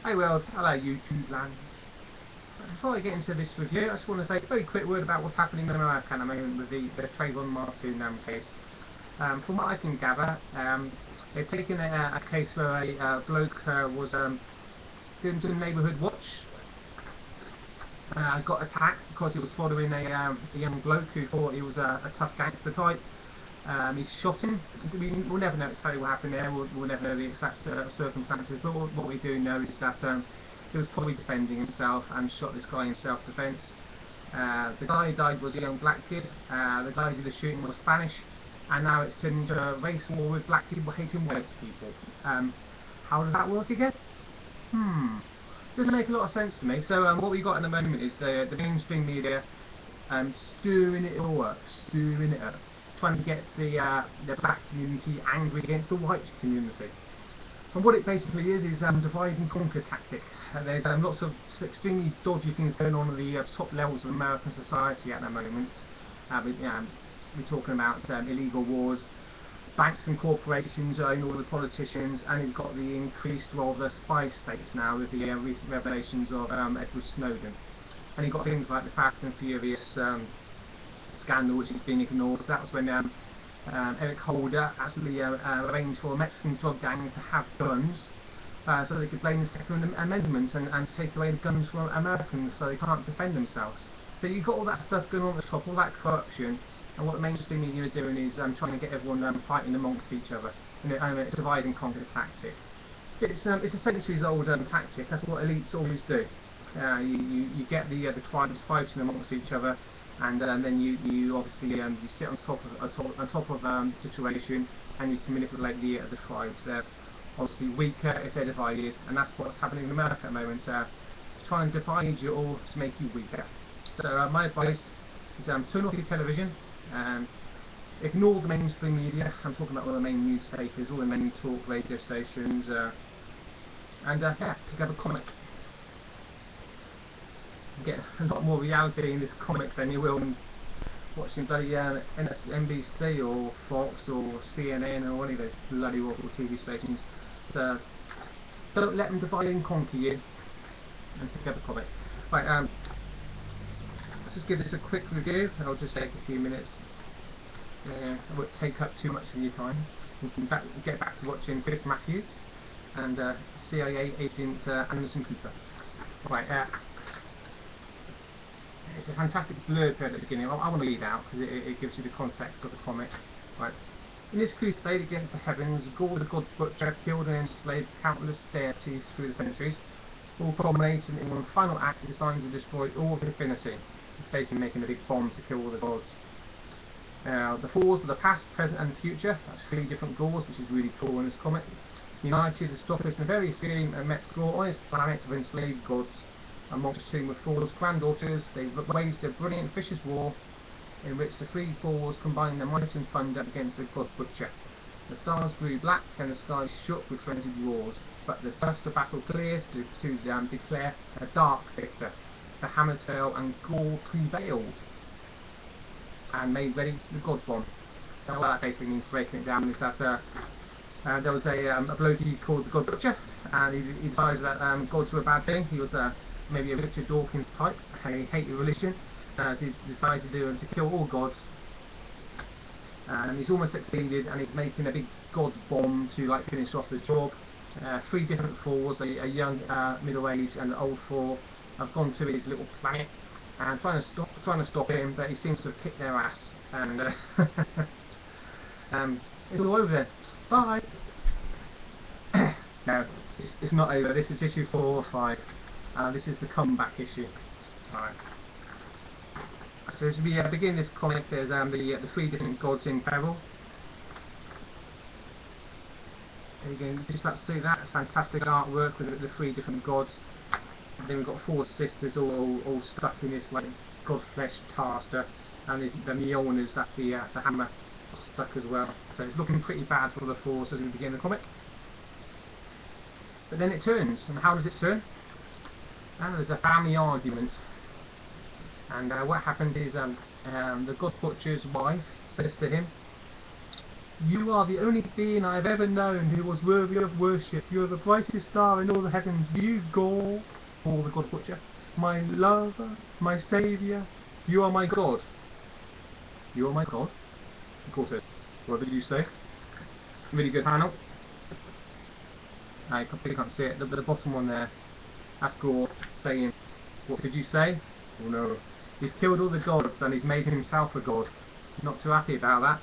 Hey world, hello YouTube land. Before I get into this review, I just want to say a very quick word about what's happening in America at the moment with the Trayvon Martin case. From what I can gather, they've taken a case where a bloke was doing some neighbourhood watch, got attacked because he was following a young bloke who thought he was a tough gangster type. He shot him. We'll never know exactly what happened there. We'll never know the exact circumstances. But what we do know is that he was probably defending himself and shot this guy in self-defense. The guy who died was a young black kid. The guy who did the shooting was Spanish, and now it's turned into a race war with black people hating white people. How does that work again? Doesn't make a lot of sense to me. So what we got at the moment is the mainstream media stirring it all up, stirring it up, trying to get the black community angry against the white community. And what it basically is divide and conquer tactic. There's lots of extremely dodgy things going on at the top levels of American society at the moment. We're talking about illegal wars, banks and corporations own all the politicians, and you've got the increased role of the spy states now with the recent revelations of Edward Snowden. And you've got things like the Fast and Furious scandal, which is being ignored. That was when Eric Holder actually arranged for Mexican drug gangs to have guns so they could blame the Second Amendment and take away the guns from Americans so they can't defend themselves. So you've got all that stuff going on at the top, all that corruption, and what the mainstream media is doing is trying to get everyone fighting amongst each other in a divide and conquer tactic. It's a centuries-old tactic. That's what elites always do. You get the tribes fighting amongst each other, and then you obviously you sit on top of the situation, and you can manipulate the tribes. They're obviously weaker if they're divided, and that's what's happening in America at the moment. Trying to divide you all to make you weaker. So my advice is turn off your television, ignore the mainstream media. I'm talking about all the main newspapers, all the main talk radio stations, and yeah, pick up a comic. Get a lot more reality in this comic than you will in watching bloody NBC or Fox or CNN or any of those bloody awful TV stations. So don't let them divide and conquer you, and pick up a comic. Right, let's just give this a quick review. It'll just take a few minutes. I won't take up too much of your time. We can get back to watching Chris Matthews and CIA agent Anderson Cooper. Right. It's a fantastic blurb at the beginning. I want to read out because it gives you the context of the comic. Right. In this crusade against the heavens, God the God Butcher killed and enslaved countless deities through the centuries, all culminating in one final act designed to destroy all of divinity. It's basically making a big bomb to kill all the gods. The Thors of the past, present and future, that's 3 different Thors, which is really cool in this comic, united to stop us in a very scene and met Thor on his planet of enslaved gods. Amongst whom were Thor's granddaughters, they waged a brilliant vicious war in which the 3 Thors combined their might and thunder against the God Butcher. The stars grew black and the skies shook with frenzied roars, but the dust of battle cleared to declare a dark victor. The hammers fell and Gore prevailed and made ready the God Bomb. So what that basically means, breaking it down, is that there was a bloke he called the God Butcher, and he decided that gods were a bad thing. He was maybe a Richard Dawkins type, he hated religion, so he decided to kill all gods, and he's almost succeeded, and he's making a big God Bomb to finish off the job. 3 different Thors, a young, middle-aged and an old Thor, have gone to his little planet and trying to stop him, but he seems to have kicked their ass, and it's all over then. Bye. No, it's not over. This is issue 4 or 5. This is the comeback issue. Alright. So as we begin this comic, there's the 3 different gods in peril. There you go, just about to see that. It's fantastic artwork with the 3 different gods. And then we've got 4 sisters all stuck in this god flesh tar stuff, and the Mjolnirs, that's the hammer, stuck as well. So it's looking pretty bad for the Thors as we begin the comic. But then it turns, and how does it turn? And there's a family argument, and what happens is the God Butcher's wife says to him, You are the only being I have ever known who was worthy of worship. You are the brightest star in all the heavens. You, Thor, the God Butcher, my lover, my saviour. You are my God. You are my God? Of course it is. What did you say? Really good panel. I probably can't see it. The bottom one there. That's Thor saying, what did you say? Oh no. He's killed all the gods and he's made himself a god. Not too happy about that.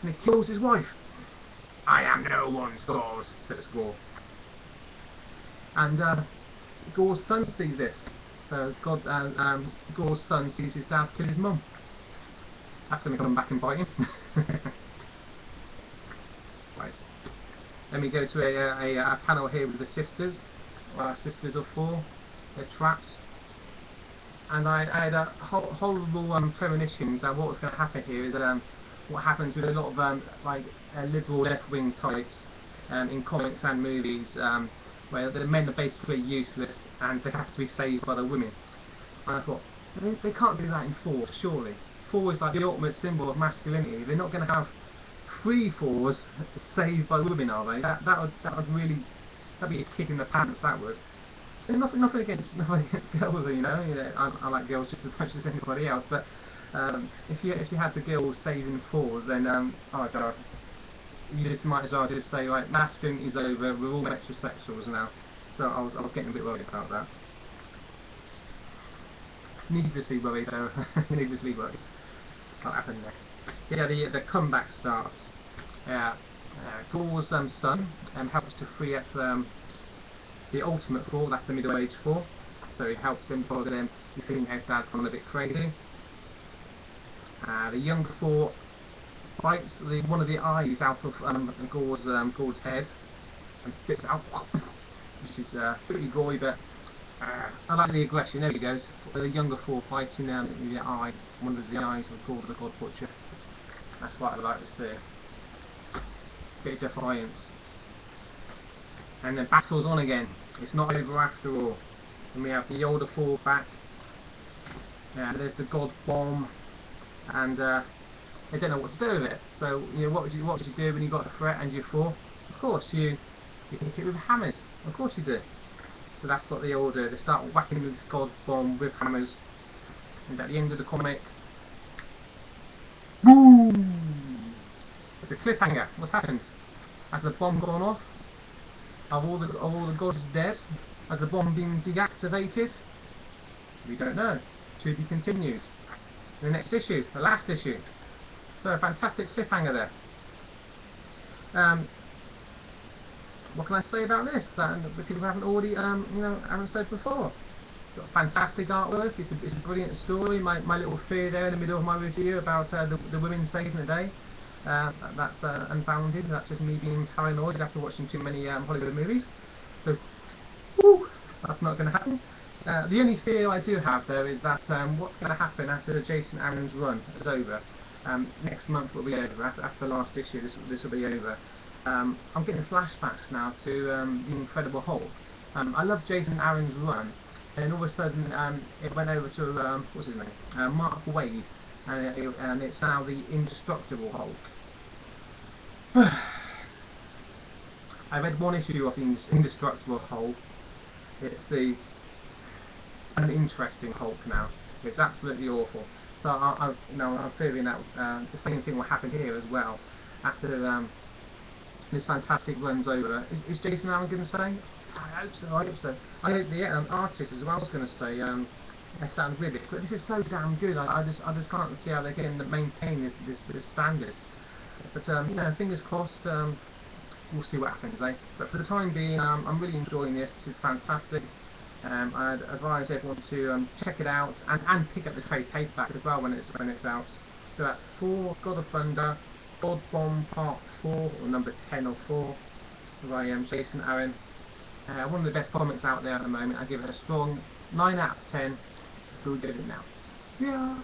And he kills his wife. I am no one's god, says Thor. And Gor's son sees this. So Gor's son sees his dad kill his mum. That's going to come back and bite him. Right. Then we go to a panel here with the sisters. Sisters of Thor. They're trapped. And I had a horrible premonitions. What was going to happen here is what happens with a lot of liberal left-wing types in comics and movies, where the men are basically useless and they have to be saved by the women. And I thought, they can't do that in Thor, surely. Thor is like the ultimate symbol of masculinity. They're not going to have 3 Thors saved by women, are they? That'd be a kick in the pants. That would. And nothing against girls, you know. I like girls just as much as anybody else. But if you had the girls saving Thors, then oh god, you just might as well just say, right, masculinity is over. We're all metrosexuals now. So I was getting a bit worried about that. Needlessly worried though. Needlessly worried. What happened next? Yeah, the comeback starts. Thor's son helps to free up the ultimate Thor, that's the middle-aged Thor. So he helps him because he's seen his dad gone a bit crazy. The young Thor bites one of the eyes out of Gor's head and spits it out, which is pretty gory, but I like the aggression. There he goes. The younger Thor fighting the eye, one of the eyes of Thor the God Butcher. That's what I like to see. Bit of defiance. And then battle's on again. It's not over after all. And we have the older Thor back. There's the God Bomb, and they don't know what to do with it. So what would you do when you got a threat and you're Thor? Of course you hit it with hammers. Of course you do. So that's what they all do. They start whacking this God Bomb with hammers, and at the end of the comic, boom! It's a cliffhanger. What's happened? Has the bomb gone off? Are all the gods dead? Has the bomb been deactivated? We don't know. To be continued. The next issue, the last issue. So a fantastic cliffhanger there. What can I say about this that the people haven't already haven't said before? It's got fantastic artwork. It's a brilliant story. My little fear there in the middle of my review about the women saving the day. That's unfounded. That's just me being paranoid after watching too many Hollywood movies. So, that's not going to happen. The only fear I do have though is that what's going to happen after the Jason Aaron's run is over. Next month will be over. After the last issue, this will be over. I'm getting flashbacks now to the Incredible Hulk. I love Jason Aaron's run, and all of a sudden it went over to what's his name? Mark Waid. And it's now the Indestructible Hulk. I read one issue of the Indestructible Hulk. It's the uninteresting Hulk now. It's absolutely awful. So I'm fearing that the same thing will happen here as well after this fantastic run's over. Is Jason Aaron going to stay? I hope so. I hope the artist as well is going to stay. They sound ribbit, but this is so damn good. I just can't see how they're going to maintain this standard. But fingers crossed. We'll see what happens, eh? But for the time being, I'm really enjoying this. This is fantastic. I'd advise everyone to check it out and pick up the trade paperback as well when it's out. So that's Thor: God of Thunder, God Bomb Part 4, or number 10 or 4, by Jason Aaron. One of the best comics out there at the moment. I give it a strong 9 out of 10. Who did it now? Yeah.